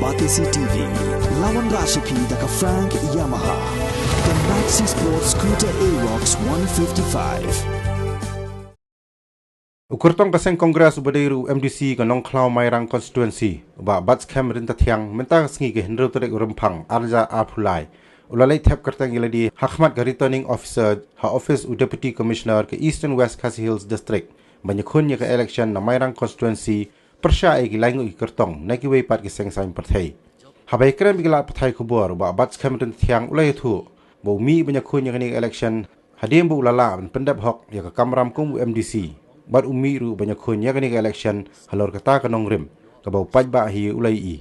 Batisi TV, lawan Rashipi daka Frank Yamaha, the Maxi Sports Scooter Aerox 155. Ukurtong kaseng Kongres ubadairu MDC kanong Klau Mairang constituency uba bats kem rinta tiang mentang sengi ke hendro terek urumpang arja apulai ulalai thep kertang iladi Hakmat returning officer ha office u deputy commissioner ke Eastern West Khasi Hills district banyakun ya ke election na Mairang constituency persya ai gilaingu ikurtong naki wei pat keseng sain perthai habai krem bigla pathai kubur uba bats kem rinta tiang ulai thu bo mi banyakun ya ke election hadim bu ulala pendap hok ya ke kamram kum MDC bat umiru banyak kun ya kani election halor kata kanong rim kabau pajba hi ulai i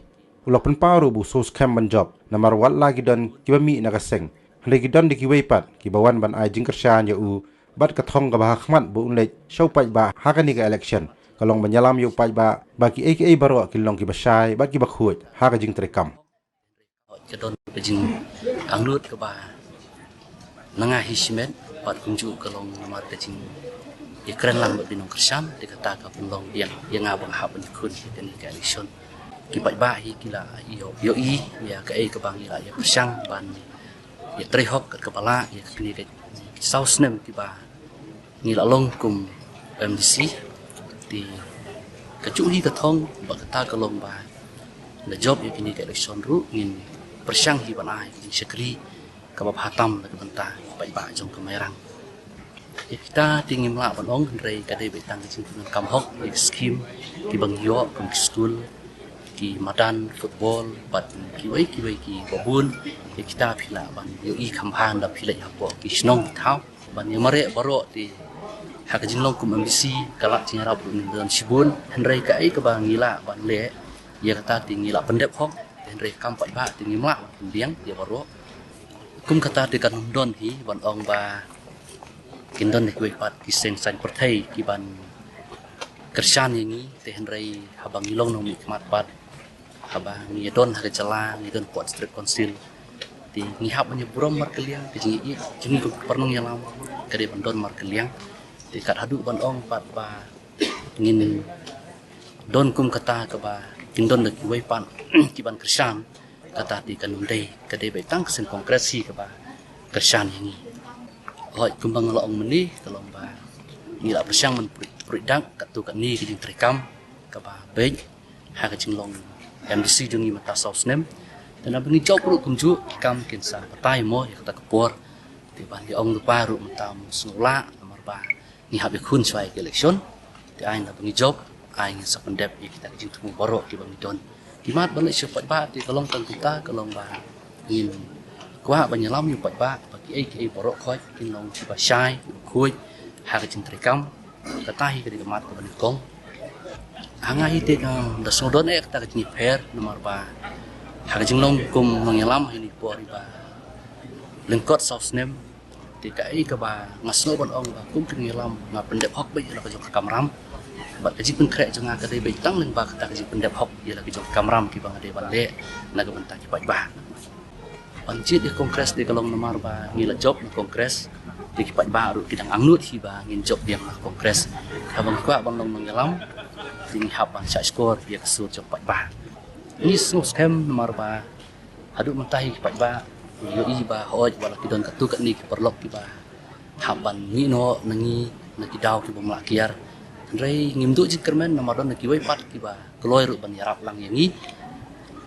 ulapan paru bu sos kam banjob namar wat lagi dan kibami nagaseng lagi dan dikiwei pat kibawan ban ai jingkershan ya u bat kathong ka bahakmat bu unlej show pajba hakani ka election kalong banyalam yu pajba baki aka baro kilong kibasai bat kibakhuj haka jing trekam kedon bejing anglut ke ba nangah hismet pat kunju kalong namar kecing ya keren lang binong kersham dikata ka penlong yang abang hab nikun dan ka election kipat bahi kila yo i ya ka ai ka bang ila ya persang ban ya trihok ke kepala ya kini ke sausnem tiba ngila long kum MDC di kecuhi ka thong ba kata ka long ba na job ya kini ka election ru ngin persang hi ban ai sekri ka bab hatam ka benta kipat ba jong ka Mairang kita tinggi melak banong dari kadai betang kecintaan kamhok skim ki bangyo kum school ki madan football bat ki babun kita pila ban yo i kamhan da pila ya bo ki snong thau ban ya mare baro di hak jinlong kum MDC kalak cingarap dan sibun hendrai ka ai ka bangila ban le ya kata tinggi la pendep hok hendrai kampat ba tinggi melak biang ya baro kum kata dekat don hi ban ong ba kindon nekwe pat kiseng san perthai kiban kershan yangi tehenrai habang ilong nong mikmat pat habang ngidon haga jala ngidon pot district council di ngihap menyebrom markeliang kijingi jingi pernong yalam kade bandon markeliang di kat hadu bandong pat ba ngin don kum kata ke ba kindon nekwe pat kiban kershan kata di kanundai kade betang kesen kongresi ke ba kershan yangi hoi kumbang laong meni kalau ba ngila persang men pridang katu kat ni kijing trekam ka ba bej ha ka jinglong MDC jungi mata sausnem dan abni job ru kunju kam kinsa patai mo ya kata kepor ti ban di ong lupa ru mata sula nomor ba ni habe kun swai election ti ai na bni job ai ngin sa pendep ya kita kijing tumu borok ki bang don kimat balik cepat ba ti kalong tang kita kalong ba ngin kwa banyalam yu pat ba ai borok khoi kin long chi ba sai khui ha ka chin trekam ka tahi ka digamat ka ban kong hanga hi te da sodon ek ta ka ni pher nomor ba ha ka jing long kum mangelam hi ni por ba lengkot sausnem ti ka ai ka ba ngasno ban ong ba kum kin ngelam nga pendep hok ba la ka jok kamram ba ka jing konkret janga ka dei bai tang leng ba ka ta ka jing pendep hok ya la ka jok kamram ki bang ade ban le na ka ban ta ki ba pancit di kongres di kalong nomor ba ngila job di kongres di kipat baru kidang angnut hi ba ngin job yang kongres habang kwa bang long mengelam ding haban sa skor dia kesur job ba ni sus kem nomor ba adu mentahi kipat ba yo i ba hoj wala kidon katu kat ni perlok ki ba haban ni no nangi nakidau ki bang lakiar rei ngimdu ji kermen nomor don ki wai pat ki ba kloi ru ban yarap lang yangi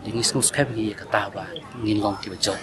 ingis nus kami kata ba ngin long ki bejo